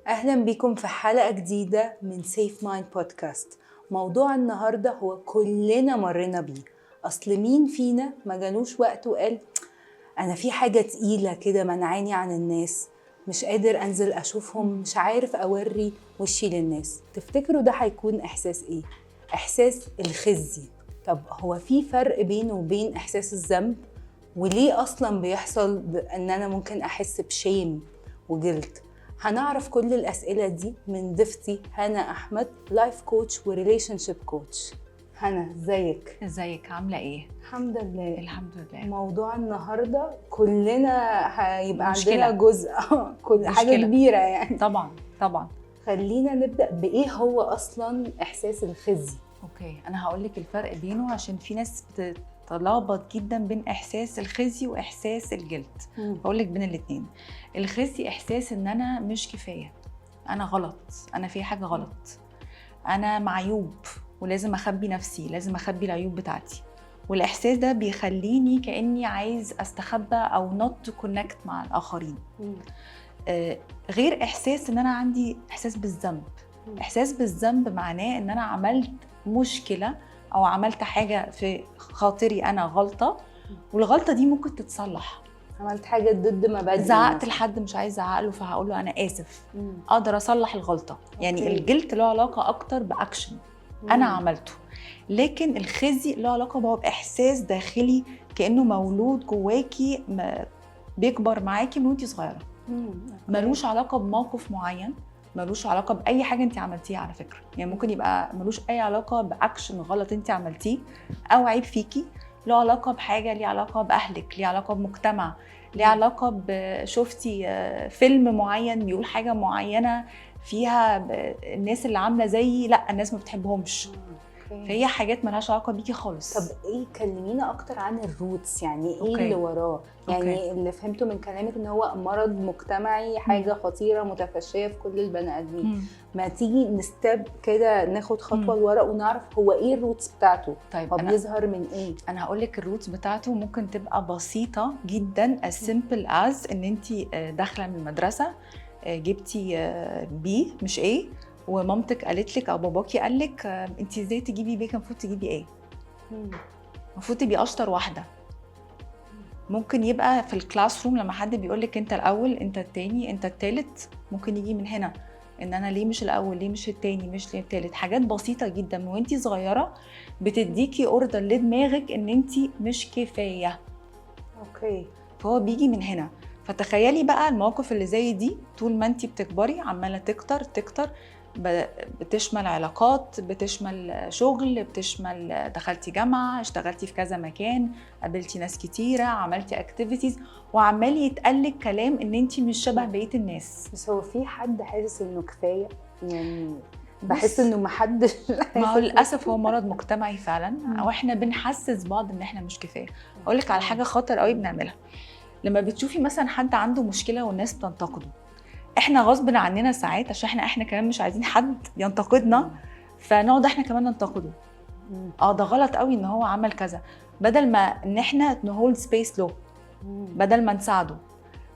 أهلا بكم في حلقة جديدة من سيف مايند بودكاست. موضوع النهاردة هو كلنا مرينا بيه. أصل مين فينا ما جالوش وقت وقال أنا في حاجة تقيلة كده منعاني عن الناس، مش قادر أنزل أشوفهم، مش عارف أوري وشي للناس. تفتكروا ده هيكون إحساس إيه؟ إحساس الخزي. طب هو في فرق بينه وبين إحساس الذنب؟ وليه أصلا بيحصل أن أنا ممكن أحس بشيم وجلد؟ هنعرف كل الأسئلة دي من ضيفتي هنا أحمد، لايف كوتش وريليشن شيب كوتش. هنا ازيك عامله ايه؟ الحمد لله. الحمد لله. موضوع النهارده كلنا هيبقى مشكلة. عندنا جزء كل حاجه مشكلة. كبيره يعني. طبعا. خلينا نبدا بايه هو اصلا احساس الخزي. اوكي، انا هقول لك الفرق بينه عشان في ناس بتتلخبط جدا بين احساس الخزي واحساس الجلد. هقول لك بين الاثنين. الخزي احساس ان انا مش كفايه، انا غلط، انا في حاجه غلط، انا معيوب ولازم اخبي نفسي، لازم اخبي العيوب بتاعتي. والاحساس ده بيخليني كاني عايز استخبى او not to connect مع الاخرين. غير احساس ان انا عندي احساس بالذنب. احساس بالذنب معناه ان انا عملت مشكله او عملت حاجه في خاطري انا غلطه، والغلطه دي ممكن تتصلح. عملت حاجه ضد مبادئي، زعقت لحد مش عايزه اعقله فهقول له انا اسف. اقدر اصلح الغلطه. يعني الجلد له علاقه اكتر باكشن انا عملته، لكن الخزي له علاقه باحساس داخلي كانه مولود جواكي بيكبر معاكي من وانتي صغيره. ملوش علاقه بموقف معين، ملوش علاقه باي حاجه انت عملتيها على فكره. يعني ممكن يبقى ملوش اي علاقه باكشن غلط انت عملتيه او عيب فيكي، له علاقه بحاجه ليه علاقه باهلك، ليه علاقه بمجتمع، ليه علاقه بشوفتي فيلم معين بيقول حاجه معينه فيها الناس اللي عامله زيي لا الناس ما بتحبهمش. فهي حاجات ملهاش علاقه بيكي خالص. طب ايه، كلمينا اكتر عن الروتس، يعني ايه اللي وراه؟ يعني اللي فهمته من كلامك ان هو مرض مجتمعي، حاجه خطيره متفشيه في كل البني ادمين. ما تيجي نستب كده، ناخد خطوه لورا ونعرف هو ايه الروتس بتاعته. طيب هو بيظهر من ايه؟ انا هقول لك الروتس بتاعته ممكن تبقى بسيطه جدا، as simple as ان انت داخله من المدرسه جبتي بي مش ايه، ومامتك قالت لك او باباكي قال لك انت ازاي تجيبي بي، كان المفروض تجيبي ايه. المفروض تبقي اشطر واحده. ممكن يبقى في الكلاس روم لما حد بيقول لك انت الاول، انت التاني، انت التالت، ممكن يجي من هنا ان انا ليه مش الاول، ليه مش التاني، مش ليه التالت. حاجات بسيطه جدا من وانتي صغيره بتديكي اوردر لدماغك ان انتي مش كفايه. اوكي، فهو بيجي من هنا. فتخيلي بقى المواقف اللي زي دي طول ما انتي بتكبري عماله تكتر، بتشمل علاقات، بتشمل شغل، بتشمل دخلتي جامعه، اشتغلتي في كذا مكان، قابلتي ناس كتيره، عملتي اكتيفيتيز، وعمال يتقالك كلام ان انتي مش شبه بقيه الناس. بس هو في حد حاسس انه كفايه؟ يعني بحس انه محدش ما هو للاسف هو مرض مجتمعي فعلا، او احنا بنحسس بعض ان احنا مش كفايه. اقول لك على حاجه خطر قوي بنعملها. لما بتشوفي مثلا حد عنده مشكله والناس بتنتقده، احنا غصب عننا ساعات عشان احنا كمان مش عايزين حد ينتقدنا، فنقعد احنا كمان ننتقده. ده غلط قوي ان هو عمل كذا، بدل ما ان احنا نهولد سبيس له، بدل ما نساعده.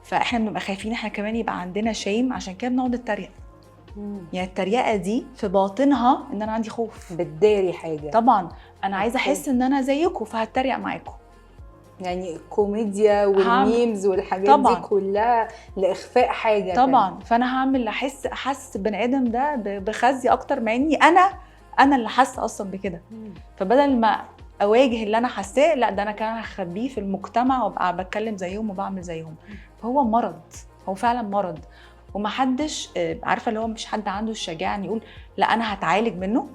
فاحنا بنبقى خايفين احنا كمان يبقى عندنا شيم، عشان كده بنقعد نتريق. يعني التريقه دي في باطنها ان انا عندي خوف، بتداري حاجه. طبعا انا عايزه احس ان انا زيكم فهتريق معاكم. يعني الكوميديا والميمز والحاجات طبعاً. دي كلها لاخفاء حاجه طبعا تانية. فانا هعمل احس بني ادم ده بخزي اكتر، مع اني انا اللي حاسه اصلا بكده. فبدل ما اواجه اللي انا حاساه، لا ده انا كمان هخبيه في المجتمع وابقى بتكلم زيهم وبعمل زيهم. فهو مرض، هو فعلا مرض. ومحدش عارفه اللي هو مش حد عنده الشجاعه ان يقول لا انا هتعالج منه.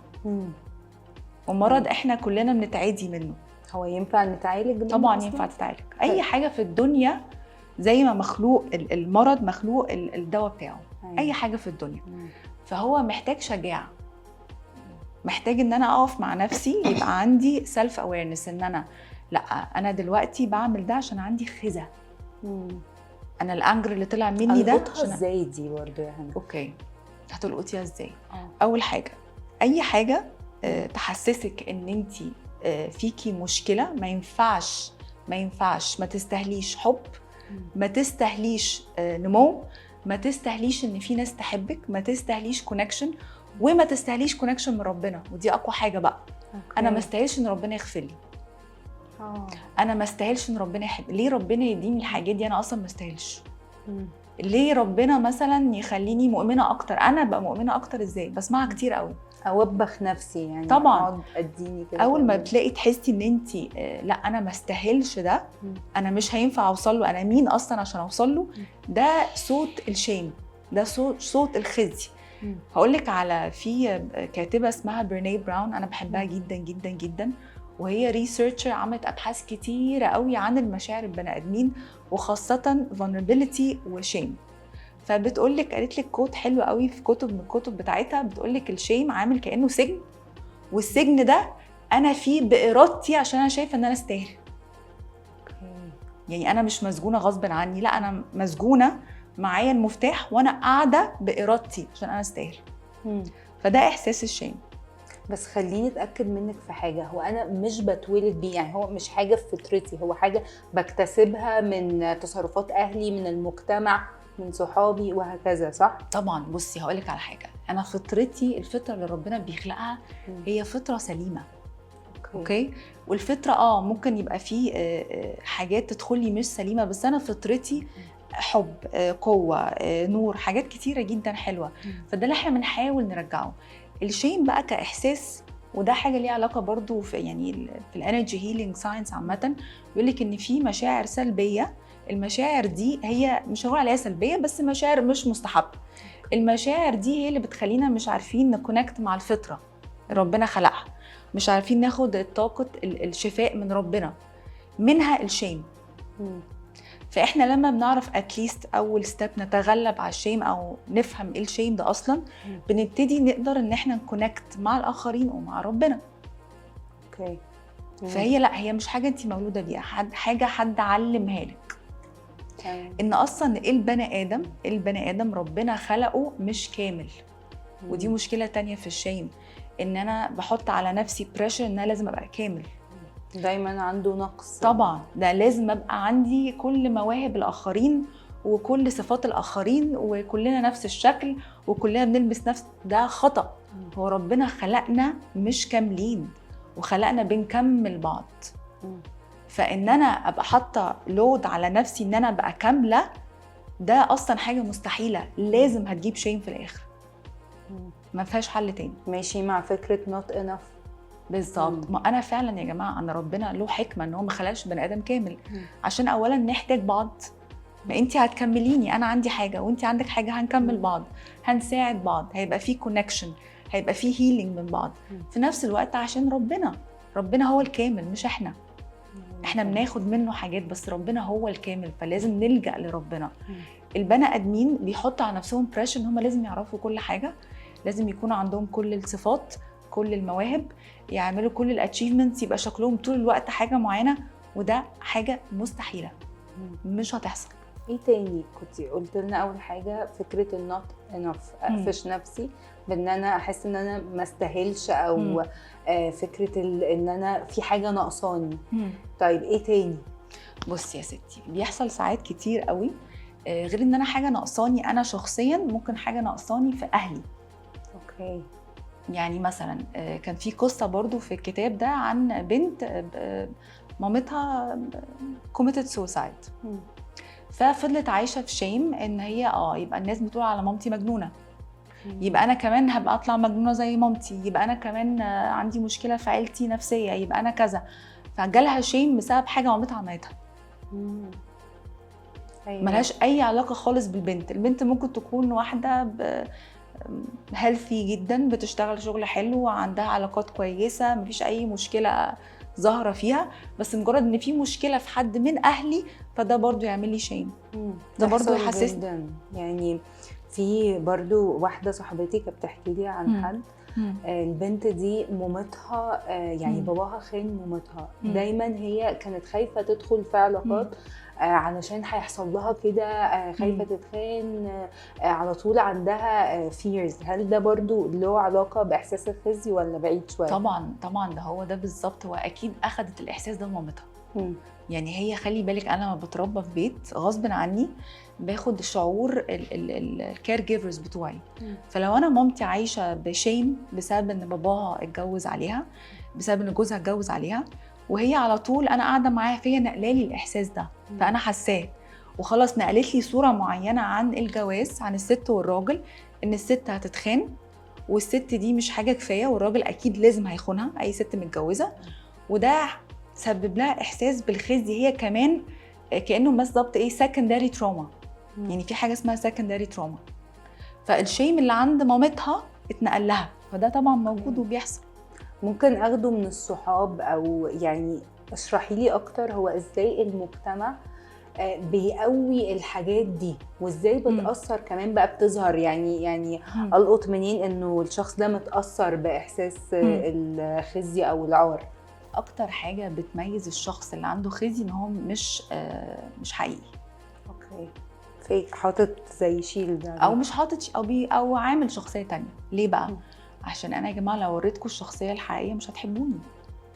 ومرض احنا كلنا بنتعدي منه. هو ينفع نتعالج منه؟ طبعا ينفع تتعالج. اي حاجه في الدنيا زي ما مخلوق المرض مخلوق الدواء بتاعه. اي حاجه في الدنيا. فهو محتاج شجاعه، محتاج ان انا اقف مع نفسي، يبقى عندي سيلف اويرنس ان انا لا انا دلوقتي بعمل ده عشان عندي خزة. انا الانجر اللي طلع مني ده عشان ازاي دي برضه يا هنا؟ اوكي، هتلقطيها ازاي؟ اول حاجه، اي حاجه تحسسك ان انت فيكي مشكله، ما ينفعش ما تستاهليش حب، ما تستاهليش نمو، ما تستاهليش ان في ناس تحبك، ما تستاهليش كونكشن، وما تستاهليش كونكشن من ربنا. ودي اقوى حاجه بقى. انا ما استاهلش ان ربنا يغفر لي، انا ما استاهلش ان ربنا يحب. ليه ربنا يديني الحاجات دي؟ انا اصلا ما استاهلش. ليه ربنا مثلا يخليني مؤمنه اكتر؟ انا بقى مؤمنه اكتر ازاي؟ بسمعها كتير قوي. اوبخ نفسي يعني، طبعا اديني كده. اول ما بتلاقي تحسي ان انت لا انا ما استاهلش ده، انا مش هينفع اوصل له، انا مين اصلا عشان اوصل له؟ ده صوت الشيم، ده صوت الخزي. هقول لك على في كاتبه اسمها بريني براون، انا بحبها جدا جدا جدا، وهي ريسيرشر عملت ابحاث كتيره قوي عن المشاعر البني ادمين، وخاصه vulnerability وشيم. فبتقول لك، قالت لك كوت حلو قوي في كتب من الكتب بتاعتها، بتقول لك الشيم عامل كانه سجن، والسجن ده انا فيه بارادتي عشان انا شايفه ان انا استاهل. يعني انا مش مسجونه غصب عني، لا انا مسجونه معايا المفتاح وانا قاعده بارادتي عشان انا استاهل. فده احساس الشيم. بس خليني اتاكد منك في حاجه، هو انا مش بتولد بيه، يعني هو مش حاجه في فطرتي، هو حاجه بكتسبها من تصرفات اهلي، من المجتمع، من صحابي وهكذا، صح؟ طبعا. بصي هقولك على حاجه، انا فطرتي، الفطره اللي ربنا بيخلقها هي فطره سليمه. اوكي. والفطره ممكن يبقى فيه حاجات تدخلي مش سليمه، بس انا فطرتي حب، قوه، نور، حاجات كتيره جدا حلوه. فده اللي احنا بنحاول نرجعه. الشيم بقى كاحساس، وده حاجه ليها علاقه برضو في يعني في الانرجي هيلينج ساينس عامه، بيقول لك ان في مشاعر سلبيه. المشاعر دي هي مش هقول عليها سلبيه، بس مشاعر مش مستحبه. المشاعر دي هي اللي بتخلينا مش عارفين نكونكت مع الفطره ربنا خلقها، مش عارفين ناخد طاقه الشفاء من ربنا، منها الشيم. فاحنا لما بنعرف اتليست اول ستيب نتغلب على الشيم او نفهم ايه الشيم ده اصلا، بنبتدي نقدر ان احنا نكونكت مع الاخرين ومع ربنا. اوكي. فهي لا، هي مش حاجه انت مولوده بيها، حاجه حد علمها لك. ان اصلا البني ادم ربنا خلقه مش كامل. ودي مشكله تانية في الشيم، ان انا بحط على نفسي بريشر ان انا لازم ابقى كامل، دايما عنده نقص. طبعا ده لازم ابقى عندي كل مواهب الاخرين وكل صفات الاخرين، وكلنا نفس الشكل وكلنا بنلبس نفس. ده خطأ. هو ربنا خلقنا مش كاملين، وخلقنا بنكمل بعض. فان انا ابقى حاطه لود على نفسي ان انا ابقى كامله، ده اصلا حاجه مستحيله، لازم هتجيب شيم في الاخر، ما فيهاش حل تاني. ماشي مع فكره not enough. بالظبط. ما انا فعلا يا جماعه، انا ربنا له حكمه ان هو ما خلقش بني ادم كامل، عشان اولا نحتاج بعض. ما انت هتكمليني، انا عندي حاجه وانت عندك حاجه، هنكمل بعض، هنساعد بعض، هيبقى في كونكشن، هيبقى في هيلينج من بعض. في نفس الوقت عشان ربنا هو الكامل مش احنا بناخد منه حاجات، بس ربنا هو الكامل، فلازم نلجأ لربنا. البني ادمين بيحطوا على نفسهم بريشر ان هم لازم يعرفوا كل حاجه، لازم يكون عندهم كل الصفات، كل المواهب، يعملوا كل الاتشيفمنتس، يبقى شكلهم طول الوقت حاجه معينه، وده حاجه مستحيله، مش هتحصل. ايه تاني كنت قلت لنا؟ اول حاجه فكره النوت انف، اقفش نفسي بان انا احس ان انا ما استاهلش، او فكره ان انا في حاجه ناقصاني. طيب ايه تاني؟ بصي يا ستي، بيحصل ساعات كتير قوي غير ان انا حاجه ناقصاني انا شخصيا، ممكن حاجه ناقصاني في اهلي. اوكي. يعني مثلا كان في قصه برضو في الكتاب ده عن بنت مامتها committed suicide، ففضلت عايشه في شيم ان هي يبقى الناس بتقول على مامتي مجنونه، يبقى انا كمان هبقى اطلع مجنونه زي مامتي، يبقى انا كمان عندي مشكله في عيلتي نفسيه، يبقى انا كذا. فجالها شيم بسبب حاجه مامتها عملتها. ملهاش اي علاقه خالص بالبنت. البنت ممكن تكون واحده هيلثي جدا، بتشتغل شغل حلو، عندها علاقات كويسه، مفيش اي مشكله ظاهره فيها، بس مجرد ان في مشكله في حد من اهلي فده برضو يعمل لي شيم. ده برضو يحسسني. يعني في برضو واحده صاحبتي كانت بتحكي لي عن حد، البنت دي مامتها يعني باباها خان مامتها، دايما هي كانت خايفه تدخل في علاقات علشان هيحصل لها كده، خايفه تتخان، على طول عندها فيرز. هل ده برضو له علاقه باحساس الخزي ولا بعيد شويه؟ طبعا ده هو ده بالظبط. واكيد اخذت الاحساس ده من مامتها. يعني هي خلي بالك انا لما بتربى في بيت غصب عني باخد شعور الكير جيفرز بتوعي. فلو انا مامتي عايشه بشيم بسبب ان باباها اتجوز عليها، بسبب ان جوزها اتجوز عليها، وهي على طول انا قاعده معاها فيا نقلالي الاحساس ده، فانا حاساه وخلاص نقلت لي صوره معينه عن الجواز، عن الست والراجل، ان الست هتتخان والست دي مش حاجه كفايه والراجل اكيد لازم هيخونها اي ست متجوزه، وده سبب لها احساس بالخزي هي كمان، كانه بالظبط ايه سكندري تروما. يعني في حاجه اسمها سكندري تروما، فالشيم اللي عند مامتها اتنقل لها، فده طبعا موجود وبيحصل. ممكن اخده من الصحاب، او يعني اشرحي لي اكتر هو ازاي المجتمع بيقوي الحاجات دي، وازاي بتأثر كمان بقى بتظهر، يعني القط منين انه الشخص ده متأثر باحساس الخزي او العار؟ اكتر حاجه بتميز الشخص اللي عنده خزي ان هو مش حقيقي. اوكي، فيك، حاطط زي شيلد او مش حاطط او عامل شخصيه تانية. ليه بقى؟ عشان انا يا جماعه لو وريتكم الشخصيه الحقيقيه مش هتحبوني.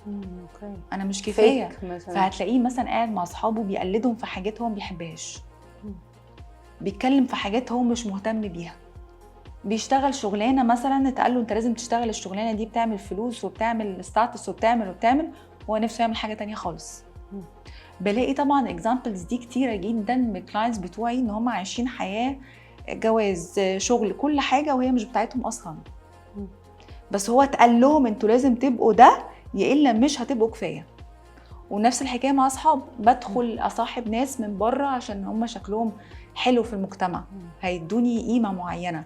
اوكي، انا مش كفايه. مثلا. فهتلاقيه مثلا قاعد مع اصحابه بيقلدهم في حاجات هو ما بيحبهاش، بيتكلم في حاجات هو مش مهتم بيها، بيشتغل شغلانه مثلا اتقال له انت لازم تشتغل الشغلانه دي بتعمل فلوس وبتعمل ستاتس وبتعمل هو نفسه يعمل حاجه تانية خالص. بلاقي طبعا اكزامبلز دي كتيره جدا من الكلاينتس بتوعي ان هم عايشين حياه جواز شغل كل حاجه وهي مش بتاعتهم اصلا، بس هو اتقال لهم انتوا لازم تبقوا ده يا الا مش هتبقوا كفايه. ونفس الحكايه مع اصحاب، بدخل اصاحب ناس من بره عشان هم شكلهم حلو في المجتمع، هيدوني قيمه معينه،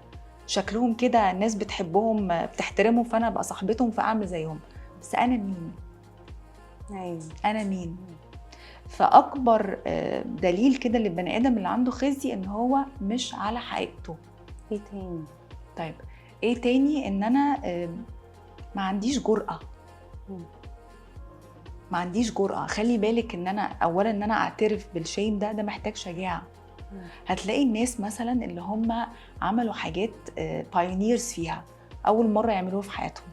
شكلهم كده الناس بتحبهم بتحترمهم، فانا ابقى صاحبتهم فاعمل زيهم. بس انا مين؟ ايوه، انا مين؟ فاكبر دليل كده للبني ادم اللي عنده خزي ان هو مش على حقيقته. ايه تاني؟ طيب ايه تاني؟ ان انا ما عنديش جرأة. ما عنديش جرأة. خلي بالك ان انا اولا ان انا اعترف بالشيم ده محتاج شجاعة. هتلاقي الناس مثلا اللي هم عملوا حاجات بايونيرز فيها اول مرة يعملوها في حياتهم،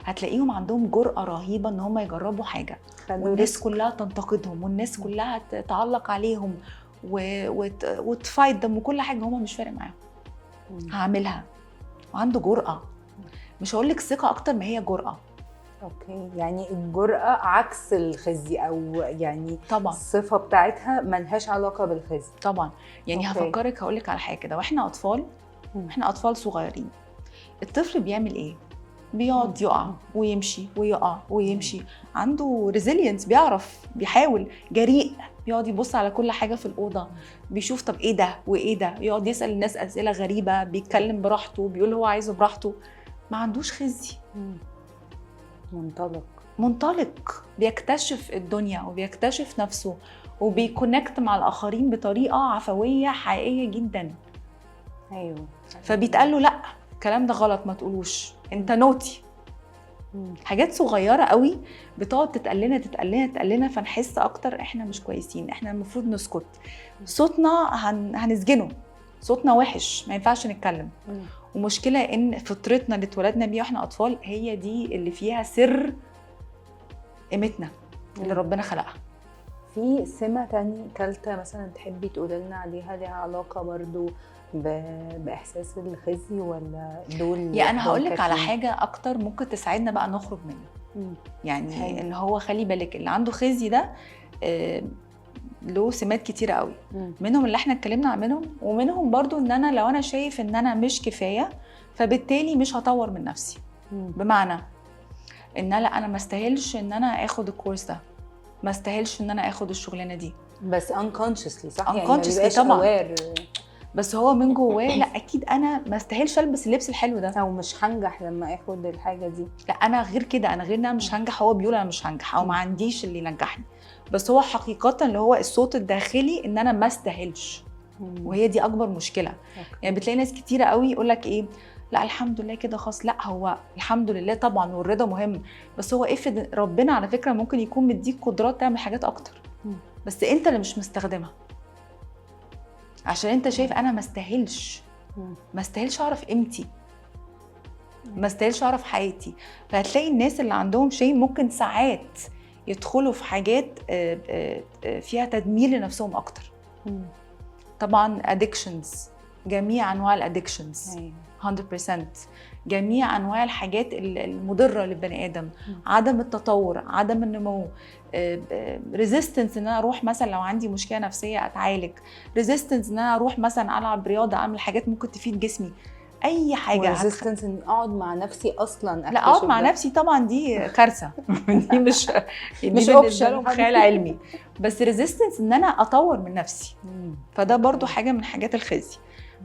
هتلاقيهم عندهم جرأة رهيبة ان هم يجربوا حاجة والناس كلها تنتقدهم والناس كلها تعلق عليهم وتفايت دم وكل حاجة، هم مش فارق معاهم، هعملها. وعنده جرأة، مش هقولك ثقة اكتر ما هي جرأة. اوكي، يعني الجرأة عكس الخزي، او يعني طبعا الصفة بتاعتها ملهاش علاقة بالخزي. طبعا. يعني هفكرك هقولك على حاجة كده، واحنا اطفال، احنا اطفال صغيرين، الطفل بيعمل ايه؟ بيقعد يقع ويمشي ويقع ويمشي، عنده ريزيلينس، بيعرف، بيحاول، جريء، بيقعد يبص على كل حاجة في الأوضة، بيشوف طب ايه ده وايه ده، يقعد يسأل الناس أسئلة غريبة، بيتكلم براحته، بيقول هو عايزه براحته، ما عندوش خزي. منطلق، بيكتشف الدنيا وبيكتشف نفسه وبيكونكت مع الآخرين بطريقة عفوية حقيقية جدا. ايوه، فبيتقال له لا الكلام ده غلط ما تقولوش، انت نوتي. حاجات صغيرة قوي بتقعد تتقلنا فنحس اكتر احنا مش كويسين، احنا المفروض نسكت، صوتنا هنسجنه، صوتنا وحش ما ينفعش نتكلم. ومشكلة ان فطرتنا اللي اتولدنا بيها واحنا اطفال هي دي اللي فيها سر قيمتنا اللي ربنا خلقها. في سمة تانية تالتة مثلا تحبي تقولي لنا عليها ليها علاقة برضو بإحساس الخزي، ولا دول؟ يعني أنا هقولك على حاجة أكتر ممكن تساعدنا بقى نخرج منه. يعني إن هو خلي بالك اللي عنده خزي ده له سمات كتيرة قوي، منهم اللي احنا اتكلمنا عنهم، ومنهم برضو إن أنا لو أنا شايف إن أنا مش كفاية فبالتالي مش هطور من نفسي. بمعنى إن لا أنا ما استاهلش إن أنا آخد الكورس ده، ما استاهلش إن أنا آخد الشغلانة دي، بس unconsciously صح؟ unconsciously يعني طبعا، بس هو من جواه لا اكيد انا ما استاهلش البس اللبس الحلو ده، او مش هنجح لما اخد الحاجه دي. لا انا غير كده، انا غير ان انا مش هنجح، هو بيقول انا مش هنجح او ما عنديش اللي ينجحني، بس هو حقيقه اللي هو الصوت الداخلي ان انا ما استاهلش. وهي دي اكبر مشكله. يعني بتلاقي ناس كتيره قوي يقول لك ايه، لا الحمد لله كده خلاص، لا هو الحمد لله طبعا والرضا مهم، بس هو افرض ربنا على فكره ممكن يكون مديك قدرات تعمل حاجات اكتر، بس انت اللي مش مستخدمها عشان انت شايف انا ما استاهلش اعرف قيمتي، ما استاهلش اعرف حياتي. فهتلاقي الناس اللي عندهم شيء ممكن ساعات يدخلوا في حاجات فيها تدمير لنفسهم اكتر. طبعا addictions، جميع انواع الادكشنز 100%، جميع انواع الحاجات المضره للبني ادم، عدم التطور، عدم النمو، ريزيستنس ان انا اروح مثلا لو عندي مشكله نفسيه اتعالج، ريزيستنس ان انا اروح مثلا العب رياضه، اعمل حاجات ممكن تفيد جسمي، اي حاجه. ريزيستنس ان اقعد مع نفسي اصلا، لا اقعد مع نفسي طبعا دي كارثه دي مش اوبشن لهم خيال علمي، بس ريزيستنس ان انا اطور من نفسي. فده برضو حاجه من حاجات الخزي.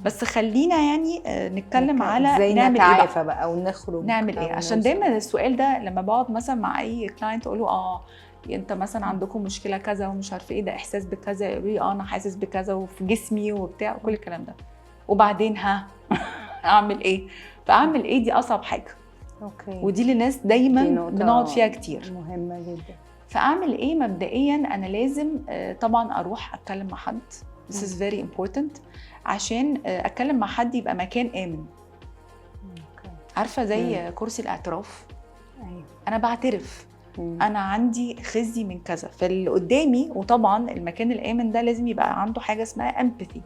بس خلينا يعني نتكلم على ازاي نعمل نتعافى ايه بقى او نخرج، نعمل ايه، عشان دايما السؤال ده لما بقعد مثلا مع اي كلاينت اقول له انت مثلا عندكم مشكله كذا ومش عارفه ايه، ده احساس بكذا، يقول لي انا حاسس بكذا وفي جسمي وبتاع وكل الكلام ده، وبعدين اعمل ايه؟ فاعمل ايه دي اصعب حاجه. ودي اللي الناس دايما بنقعد فيها كتير، مهمه جدا. فاعمل ايه؟ مبدئيا انا لازم طبعا اروح اتكلم مع حد. This is very important، عشان اتكلم مع حد يبقى مكان امن. عارفه زي كرسي الاعتراف. ايوه انا بعترف انا عندي خزي من كذا فاللي قدامي، وطبعا المكان الامن ده لازم يبقى عنده حاجه اسمها امباثي.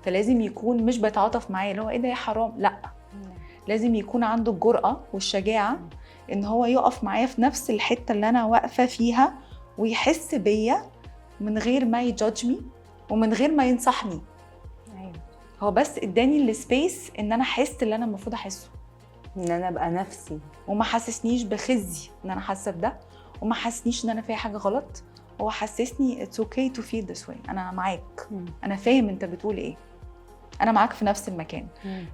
فلازم يكون مش بيتعاطف معايا اللي هو ايه ده يا حرام، لا، لازم يكون عنده الجرأة والشجاعة ان هو يقف معايا في نفس الحتة اللي انا واقفة فيها ويحس بيا من غير ما يجادجمي ومن غير ما ينصحني. هو بس اداني السبيس ان انا احس اللي انا المفروض احسه، ان انا ابقى نفسي، وما حسسنيش بخزي ان انا حاسه بده، وما حسسنيش ان انا فيها حاجه غلط. هو حسسني it's okay to feel this way، انا معاك، انا فاهم انت بتقول ايه، انا معاك في نفس المكان.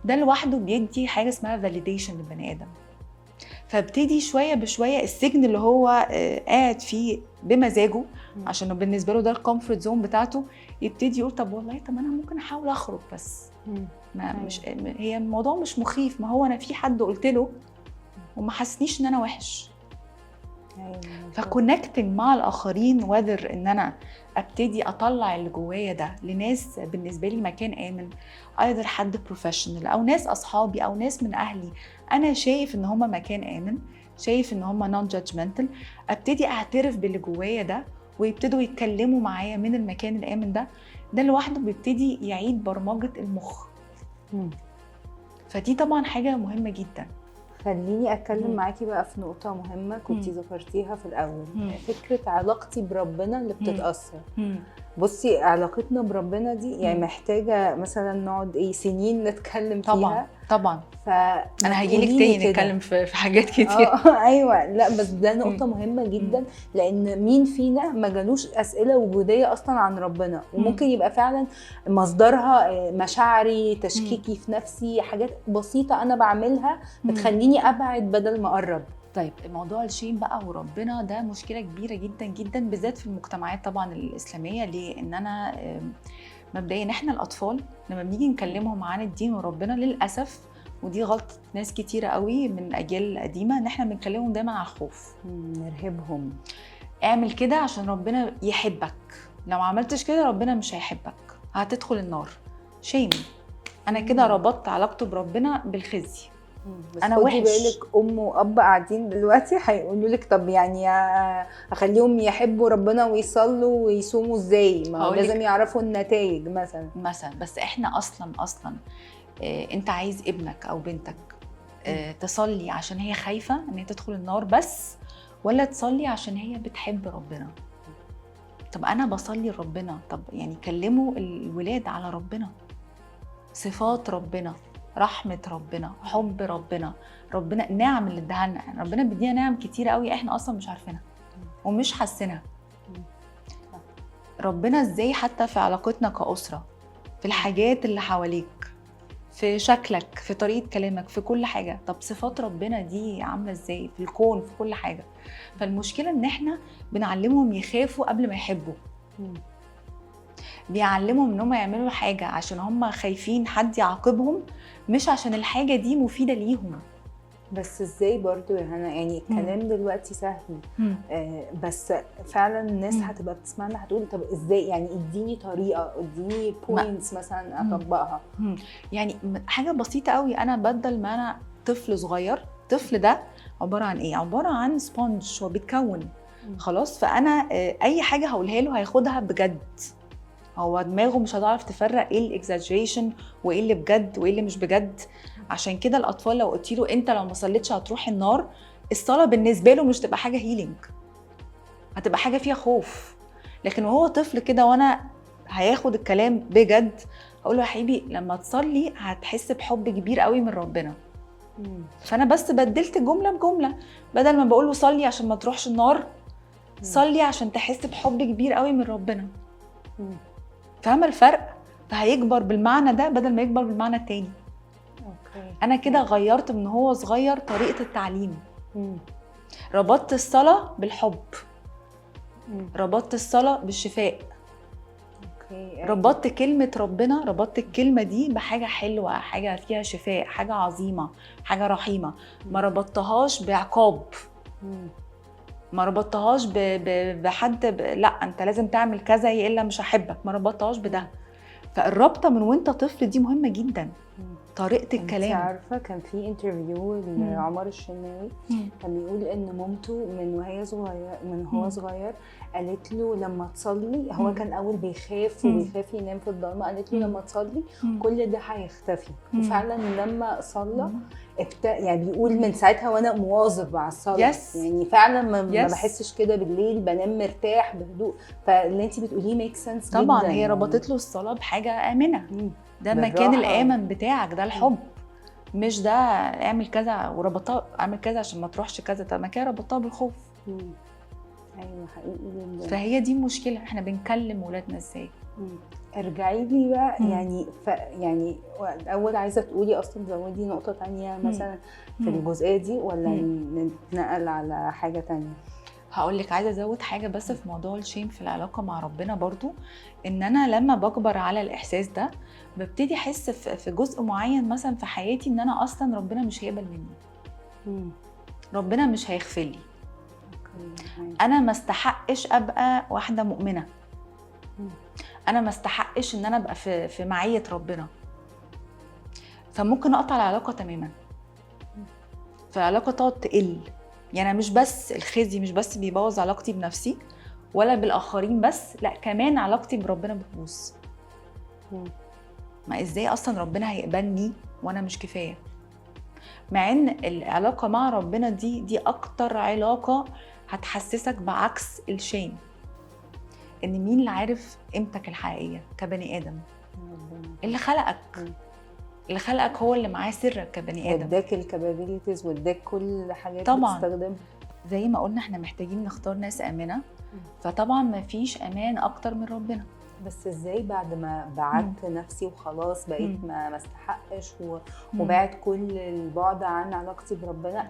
ده لوحده بيدي حاجه اسمها validation للبني ادم. فابتدي شويه بشويه السجن اللي هو قاعد فيه بمزاجه، عشان بالنسبه له ده الكومفورت زون بتاعته، يبتدي يقول طب والله طب انا ممكن احاول اخرج، بس ما مش هي الموضوع مش مخيف، ما هو انا في حد قلت له وما حسنيش ان انا وحش. فكونكتنج مع الاخرين، وذر ان انا ابتدي اطلع اللي جوايا ده لناس بالنسبه لي مكان امن، ايضا حد بروفيشنال او ناس اصحابي او ناس من اهلي انا شايف ان هم مكان امن، شايف ان هم نون جادجمنتال، ابتدي اعترف باللي جوايا ده ويبتدوا يتكلموا معايا من المكان الامن ده. ده لوحده بيبتدي يعيد برمجه المخ. فدي طبعا حاجه مهمه جدا. خليني اتكلم معاكي بقى في نقطه مهمه كنتي ذكرتيها في الاول، فكره علاقتي بربنا اللي بتتاثر. بصي علاقتنا بربنا دي يعني محتاجه مثلا نقعد سنين نتكلم فيها. طبعا انا هجيلك تاني نتكلم في حاجات كتير. ايوه، لا بس ده نقطه مهمه جدا، لان مين فينا ما جالوش اسئله وجوديه اصلا عن ربنا، وممكن يبقى فعلا مصدرها مشاعري، تشكيكي في نفسي، حاجات بسيطه انا بعملها بتخليني ابعد بدل ما اقرب. طيب موضوع الشيم بقى وربنا ده مشكله كبيره جدا جدا، بالذات في المجتمعات طبعا الاسلاميه. ليه؟ ان انا مبدئيا احنا الاطفال لما بنيجي نكلمهم عن الدين وربنا، للاسف ودي غلطه ناس كتيره قوي من اجيال قديمه، ان احنا بنكلمهم دايما على الخوف، نرهبهم، اعمل كده عشان ربنا يحبك، لو عملتش كده ربنا مش هيحبك، هتدخل النار. شيم، انا كده ربطت علاقته بربنا بالخزي. انا وحش. خدي بالك ام واب قاعدين دلوقتي هيقولوا لك طب يعني اخليهم يحبوا ربنا ويصلوا ويصوموا ازاي؟ ما لازم يعرفوا النتائج مثلا. بس احنا اصلا انت عايز ابنك او بنتك تصلي عشان هي خايفه ان هي تدخل النار بس، ولا تصلي عشان هي بتحب ربنا؟ طب انا بصلي لربنا، طب يعني كلموا الولاد على ربنا، صفات ربنا، رحمة ربنا، حب ربنا نعم اللي اداها لنا. يعني ربنا بيدينا نعم كتير قوي احنا اصلا مش عارفينها ومش حاسينها. ربنا ازاي حتى في علاقتنا كأسرة، في الحاجات اللي حواليك، في شكلك، في طريقة كلامك، في كل حاجة. طب صفات ربنا دي عاملة ازاي في الكون، في كل حاجة. فالمشكلة ان احنا بنعلمهم يخافوا قبل ما يحبوا، بيعلمهم ان هم يعملوا حاجه عشان هم خايفين حد يعاقبهم، مش عشان الحاجه دي مفيده ليهم. بس ازاي برضو يا هنا؟ يعني الكلام دلوقتي سهل، بس فعلا الناس هتبقى بتسمعنا هتقول طب ازاي؟ يعني اديني طريقه، اديني بوينتس مثلا اطبقها. يعني حاجه بسيطه قوي. انا بدل ما انا طفل صغير، الطفل ده عباره عن ايه؟ عباره عن سبونج، هو بيتكون خلاص. فانا اي حاجه هقولها له هياخدها بجد، هو دماغه مش هتعرف تفرق ايه الاكزاجريشن وايه اللي بجد وايه اللي مش بجد. عشان كده الاطفال لو قلت له انت لو ما صليتش هتروح النار، الصلاه بالنسبه له مش تبقى حاجه هيلينج، هتبقى حاجه فيها خوف. لكن وهو طفل كده وانا هياخد الكلام بجد، هقول له يا حبيبي لما تصلي هتحس بحب كبير قوي من ربنا. فانا بس بدلت جمله بجمله، بدل ما بقول له صلي عشان ما تروحش النار، صلي عشان تحس بحب كبير قوي من ربنا. فاهمه الفرق؟ فهيكبر بالمعنى ده بدل ما يكبر بالمعنى التاني. انا كده غيرت من هو صغير طريقه التعليم. ربطت الصلاه بالحب، ربطت الصلاه بالشفاء، ربطت كلمه ربنا، ربطت الكلمه دي بحاجه حلوه، حاجه فيها شفاء، حاجه عظيمه، حاجه رحيمه. ما ربطتهاش بعقاب، ما ربطتهاش بحد لا انت لازم تعمل كذا الا مش هحبك، ما ربطتهاش بده. فالرابطه من وانت طفل دي مهمه جدا، طريقه الكلام. انت عارفه كان في انترفيو لعمر الشناوي كان بيقول ان مامته من هو صغير قالت له لما تصلي، هو كان اول بيخاف وبيخاف ينام في الضلمه، قالت له لما تصلي كل ده هيختفي. وفعلا لما صلى يعني بيقول من ساعتها وانا مواظب على الصلاه. يعني فعلا ما بحسش كده بالليل، بنام مرتاح بهدوء. فاللي انت بتقوليه ميك سنس جدا. طبعا هي ربطت له الصلاه بحاجه امنه، ده المكان الامن بتاعك، ده الحب، مش ده اعمل كذا وربطها اعمل كذا عشان ما تروحش كذا. طب ما كده ربطها بالخوف. ايوه حقيقي. فهي دي المشكله، احنا بنكلم ولادنا ازاي. ارجعي لي بقى يعني الاول عايزه تقولي اصلا زودي نقطه تانية مثلا في الجزئيه دي، ولا نتنقل على حاجه تانية؟ هقول لك عايزه ازود حاجه بس في موضوع الشيم في العلاقه مع ربنا برضو، ان انا لما بكبر على الاحساس ده ببتدي احس في جزء معين مثلا في حياتي ان انا اصلا ربنا مش هيقبل مني، ربنا مش هيغفر لي، انا ما استحقش ابقى واحده مؤمنه، انا ما استحقش ان انا ابقى في معيه ربنا. فممكن اقطع العلاقه تماما، فالعلاقه تقعد تقل. يعني مش بس الخزي مش بس بيبوظ علاقتي بنفسي ولا بالاخرين بس، لا كمان علاقتي بربنا بتبوظ. ما ازاي اصلا ربنا هيقبلني وانا مش كفايه؟ مع ان العلاقه مع ربنا دي اكتر علاقه هتحسسك بعكس الشيم. ان مين اللي عارف قيمتك الحقيقيه كبني ادم؟ اللي خلقك، اللي خلقك هو اللي معاه سرك كبني ادم، اداك الكابابيلتيز واداك كل حاجات طبعا بتستخدمها. زي ما قلنا احنا محتاجين نختار ناس امنه، فطبعا ما فيش امان اكتر من ربنا. بس ازاي بعد ما بعدت نفسي وخلاص بقيت ما استحقش وبعد كل البعد عن علاقتي بربنا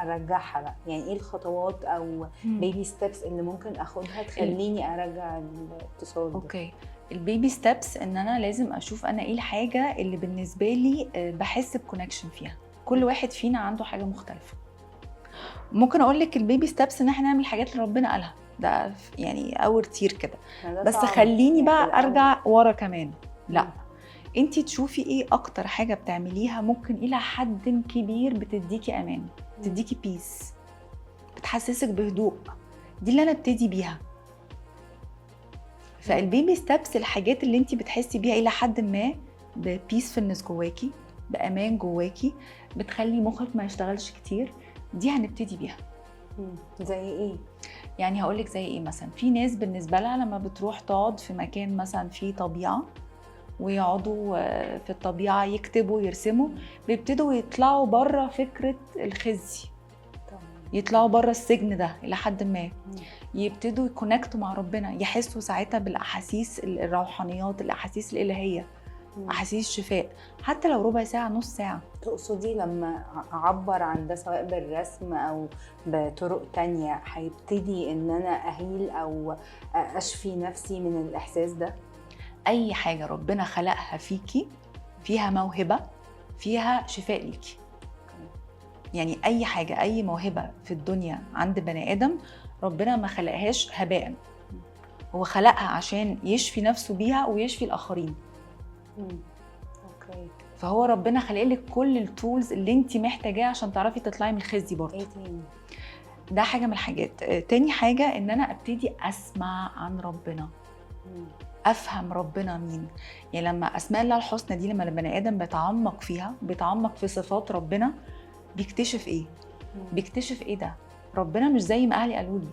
ارجعها بقى؟ يعني ايه الخطوات او بيبي ستيبس اللي ممكن اخدها تخليني ارجع الاتصال ده؟ اوكي، البيبي ستيبس ان انا لازم اشوف انا ايه الحاجه اللي بالنسبه لي بحس بكونكشن فيها. كل واحد فينا عنده حاجه مختلفه. ممكن اقول لك البيبي ستيبس ان احنا نعمل الحاجات اللي ربنا قالها، ده يعني اول تير كده. بس خليني بقى ارجع ورا كمان. لا، انتي تشوفي ايه اكتر حاجه بتعمليها ممكن الى حد كبير بتديكي امان، بتديكي بيس، بتحسسك بهدوء. دي اللي انا ابتدي بيها. فالبيبي ستيبس الحاجات اللي انتي بتحسي بيها الى حد ما ببيسفلنس جواكي، بامان جواكي، بتخلي مخك ما يشتغلش كتير، دي هنبتدي بيها. زي ايه؟ يعني هقولك زي ايه. مثلا في ناس بالنسبه لها لما بتروح تقعد في مكان مثلا فيه طبيعه ويقعدوا في الطبيعه يكتبوا يرسموا، بيبتدوا يطلعوا بره فكره الخزي، يطلعوا بره السجن ده الى حد ما، يبتدوا يكونكتوا مع ربنا، يحسوا ساعتها بالاحاسيس الروحانيات، الاحاسيس الالهيه، احاسيس شفاء، حتى لو ربع ساعه نص ساعه. تقصدي لما اعبر عن ده سواء بالرسم او بطرق تانية هيبتدي ان انا اهيل او اشفي نفسي من الاحساس ده؟ اي حاجه ربنا خلقها فيكي فيها موهبه، فيها شفاء ليكي. يعني اي حاجه، اي موهبه في الدنيا عند بني ادم ربنا ما خلقهاش هباء، هو خلقها عشان يشفي نفسه بيها ويشفي الاخرين. اوكي. فهو ربنا خلق لك كل التولز اللي انت محتاجاها عشان تعرفي تطلعي من الخزي برضه. ايه تاني؟ ده حاجه من الحاجات. تاني حاجه ان انا ابتدي اسمع عن ربنا، افهم ربنا مين. يعني لما اسماء الله الحسنى دي لما البني ادم بيتعمق فيها، بيتعمق في صفات ربنا، بيكتشف ايه؟ بيكتشف ايه ده؟ ربنا مش زي ما اهلي قالوا لي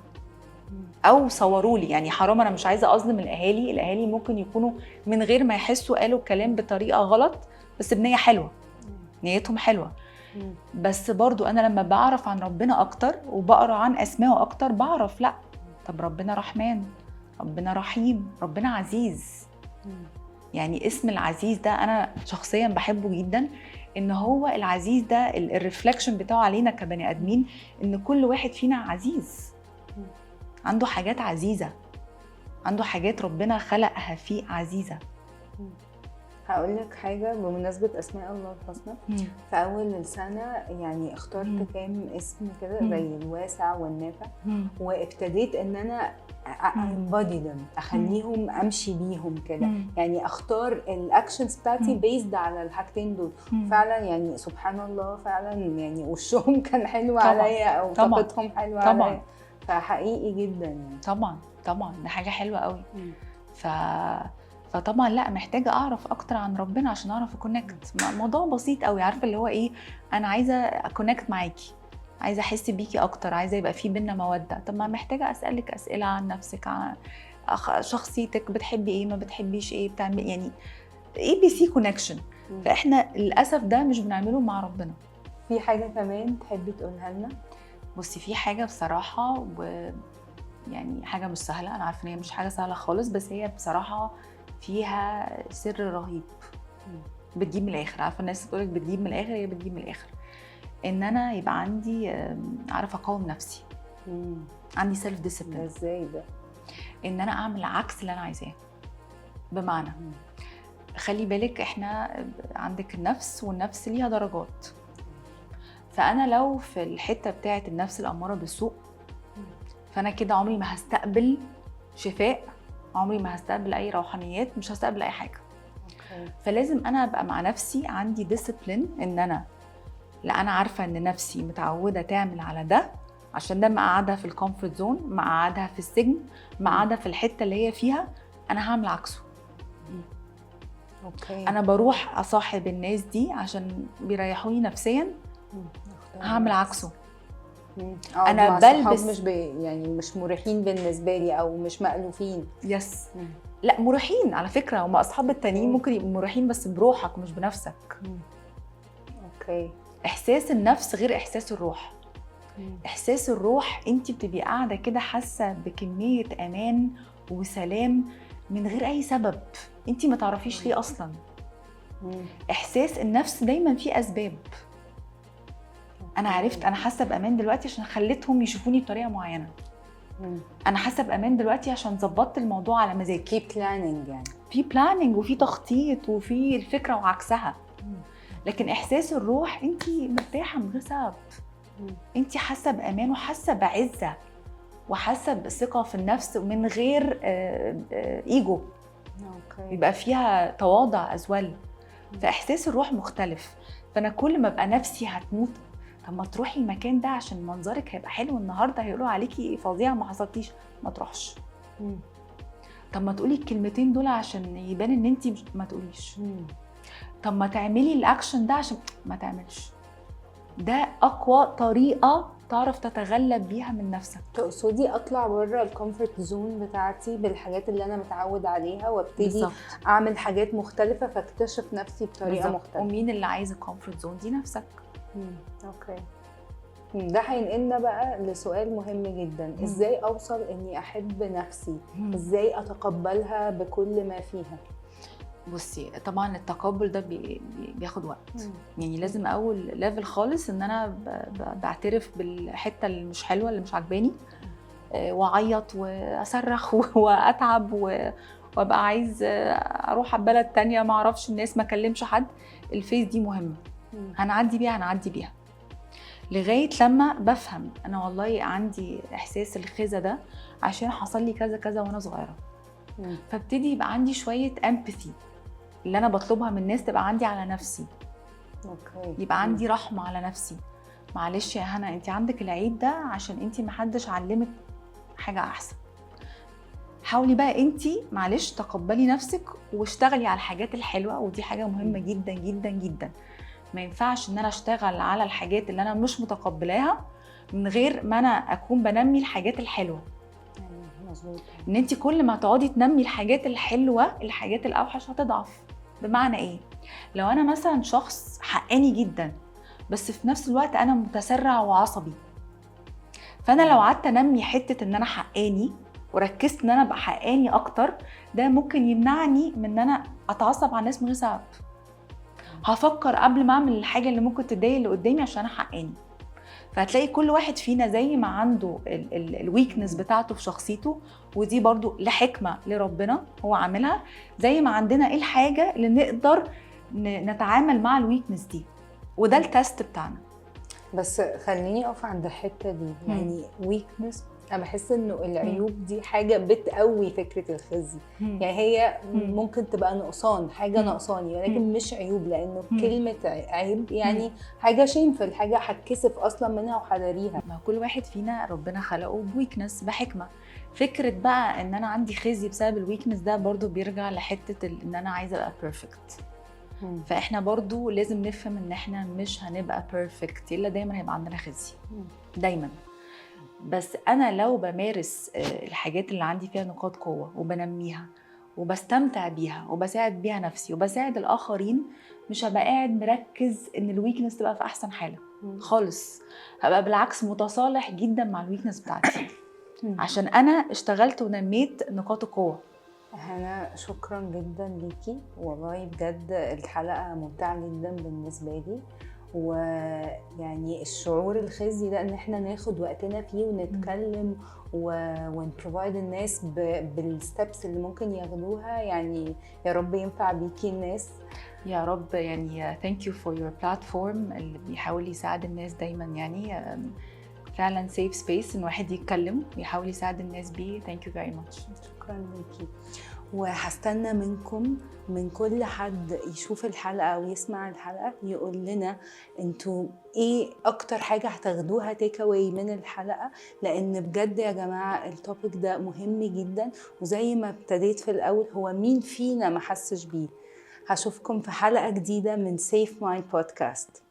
او صوروا لي. يعني حرام، انا مش عايزه اظلم الاهالي، الاهالي ممكن يكونوا من غير ما يحسوا قالوا الكلام بطريقه غلط بس بنيه حلوه، نيتهم حلوه. بس برضو انا لما بعرف عن ربنا اكتر وبقرا عن اسمائه اكتر، بعرف لا، طب ربنا رحمن، ربنا رحيم، ربنا عزيز. يعني اسم العزيز ده انا شخصيا بحبه جدا، ان هو العزيز ده الريفلكشن بتاعه علينا كبني ادمين، ان كل واحد فينا عزيز، عنده حاجات عزيزه، عنده حاجات ربنا خلقها فيه عزيزه. هقول لك حاجة بمناسبة أسماء الله الحسنى. في أول السنة يعني اخترت كام اسم كده زي الواسع والنافع، وابتديت إن أنا embody them، أخليهم أمشي بيهم كده. يعني أختار الأكشنز بتاعتي بيزد على الحاجتين دول. فعلا يعني سبحان الله، فعلا يعني وشهم كان حلو عليا أو طاقتهم حلوة عليا، فحقيقي جدا يعني. طبعا ده حاجة حلوة قوي. فطبعا لا، محتاجه اعرف اكتر عن ربنا عشان اعرف اكونكت. الموضوع بسيط قوي، عارفه اللي هو ايه، انا عايزه اكونكت معاكي، عايزه احس بيكي اكتر، عايزه يبقى في بينا موده. طب ما محتاجه اسالك اسئله عن نفسك، عن شخصيتك، بتحبي ايه، ما بتحبيش ايه، بتعمل يعني اي بي سي كونكشن. فاحنا للاسف ده مش بنعمله مع ربنا. في حاجه كمان تحبي تقولها لنا؟ بصي، في حاجه بصراحه، يعني حاجه مش سهله، انا عارفه ان هي مش حاجه سهله خالص، بس هي بصراحه فيها سر رهيب، بتجيب من الاخر. عارفه الناس بتقولك بتجيب من الاخر، هي بتجيب من الاخر. ان انا يبقى عندي عارفه اقاوم نفسي، عندي سيلف ديسيبلين. ازاي ده؟ ان انا اعمل عكس اللي انا عايزاه. بمعنى خلي بالك، احنا عندك النفس، والنفس ليها درجات. فانا لو في الحته بتاعه النفس الاماره بالسوء، فانا كده عمري ما هستقبل شفاء، عمري ما هستقبل اي روحانيات، مش هستقبل اي حاجه. فلازم انا ابقى مع نفسي عندي ديسيبلين، ان انا لا، انا عارفه ان نفسي متعوده تعمل على ده، عشان ده مقعدها في الكومفورت زون، مقعدها في السجن، مقعدها في الحته اللي هي فيها، انا هعمل عكسه. انا بروح اصاحب الناس دي عشان بيريحوني نفسيا، هعمل عكسه. انا بلبس مش يعني مش مريحين بالنسبه لي، او مش مألوفين. يس. لا، مريحين على فكره، هم اصحاب التانيين ممكن يبقوا مريحين بس بروحك مش بنفسك. اوكي. احساس النفس غير احساس الروح. احساس الروح انت بتبقي قاعده كده حاسه بكميه امان وسلام من غير اي سبب، انت ما تعرفيش ليه اصلا. احساس النفس دايما فيه اسباب. انا عرفت انا حاسه بامان دلوقتي عشان خليتهم يشوفوني بطريقه معينه. انا حاسه بامان دلوقتي عشان ظبطت الموضوع على مزاجي. في بلاننج، يعني في بلاننج وفي تخطيط وفي الفكره وعكسها. لكن احساس الروح انت مرتاحه من غير سبب، انت حاسه بامان وحاسه بعزه وحاسه بثقه في النفس من غير ايجو. يبقى فيها تواضع ازول. فاحساس الروح مختلف. فانا كل ما ابقى نفسي هتموت، طب ما تروحي المكان ده عشان منظرك هيبقى حلو النهارده، هيقولوا عليكي فظيعه ما حصلتيش، ما تروحش. طب ما تقولي الكلمتين دول عشان يبان ان انت ما تقوليش. طب ما تعملي الاكشن ده عشان ما تعملش. ده اقوى طريقه تعرف تتغلب بيها من نفسك. تقصدي اطلع بره الكومفورت زون بتاعتي بالحاجات اللي انا متعود عليها، وابتدي اعمل حاجات مختلفه، فاكتشف نفسي بطريقه مختلفه. ومين اللي عايز الكومفورت زون دي؟ نفسك. اوكي. ده هينقلنا بقى لسؤال مهم جدا. ازاي اوصل اني احب نفسي؟ ازاي اتقبلها بكل ما فيها؟ بصي، طبعا التقبل ده بياخد وقت. يعني لازم اول ليفل خالص ان انا بعترف بالحته اللي مش حلوه، اللي مش عجباني، واعيط واصرخ واتعب وابقى عايز اروح على بلد تانية، ما اعرفش الناس، ما اكلمش حد. الفيز دي مهمه، هنعدي بيها لغايه لما بفهم انا والله عندي احساس الخزة ده عشان حصل لي كذا كذا وانا صغيره. فابتدي يبقى عندي شويه امباثي اللي انا بطلبها من الناس، تبقى عندي على نفسي. يبقى عندي رحمه على نفسي. معلش يا هنا انت عندك العيب ده عشان انت محدش علمك حاجه احسن. حاولي بقى انت معلش تقبلي نفسك واشتغلي على الحاجات الحلوه، ودي حاجه مهمه جدا جدا جدا. ما ينفعش ان انا اشتغل على الحاجات اللي انا مش متقبلاها من غير ما انا اكون بنمي الحاجات الحلوه. مظبوط. ان انت كل ما تقعدي تنمي الحاجات الحلوه الحاجات الاوحش هتضعف. بمعنى ايه؟ لو انا مثلا شخص حقاني جدا بس في نفس الوقت انا متسرع وعصبي، فانا لو قعدت انمي حته ان انا حقاني وركزت ان انا ابقى حقاني اكتر، ده ممكن يمنعني من ان انا اتعصب على الناس من غير سبب. هفكر قبل ما اعمل الحاجه اللي ممكن تضايق اللي قدامي عشان انا حقاني. فهتلاقي كل واحد فينا زي ما عنده الويكنس بتاعته في شخصيته، ودي برضو لحكمه لربنا هو عاملها، زي ما عندنا ايه الحاجه اللي نقدر نتعامل مع الويكنس دي، وده التست بتاعنا. بس خليني اقف عند الحته دي، يعني ويكنس انا بحس انه العيوب دي حاجه بتقوي فكره الخزي. يعني هي ممكن تبقى نقصان، حاجه نقصاني، ولكن مش عيوب، لانه كلمه عيب يعني حاجه شيمفل، حاجه هتكسف اصلا منها وحداريها. ما كل واحد فينا ربنا خلقه بويكنس بحكمه. فكره بقى ان انا عندي خزي بسبب الويكنس ده برضو بيرجع لحته ان انا عايزه ابقى بيرفكت. فاحنا برضو لازم نفهم ان احنا مش هنبقى بيرفكت الا دايما هيبقى عندنا خزي دايما. بس انا لو بمارس الحاجات اللي عندي فيها نقاط قوه وبنميها وبستمتع بيها وبساعد بيها نفسي وبساعد الاخرين، مش هبقى قاعد مركز ان الويكنس تبقى في احسن حاله خالص. هبقى بالعكس متصالح جدا مع الويكنس بتاعتي عشان انا اشتغلت ونميت نقاط القوه. هنا شكرا جدا ليكي، والله بجد الحلقه ممتعه جدا بالنسبه لي. ويعني الشعور الخزي ده ان احنا ناخد وقتنا فيه ونتكلم ونبروفايد الناس بالستبس اللي ممكن ياخدوها، يعني يا رب ينفع بيكي الناس يا رب. يعني thank you for your platform اللي بيحاول يساعد الناس دايما. يعني فعلا safe space ان واحد يتكلم ويحاول يساعد الناس بيه. thank you very much. شكرا ليكي. وهستنى منكم، من كل حد يشوف الحلقة ويسمع الحلقة، يقول لنا انتوا ايه اكتر حاجة هتاخدوها تيك اواي من الحلقة، لان بجد يا جماعة التوبيك ده مهم جدا. وزي ما ابتديت في الاول، هو مين فينا ما حسش بيه؟ هشوفكم في حلقة جديدة من سيف مايند بودكاست.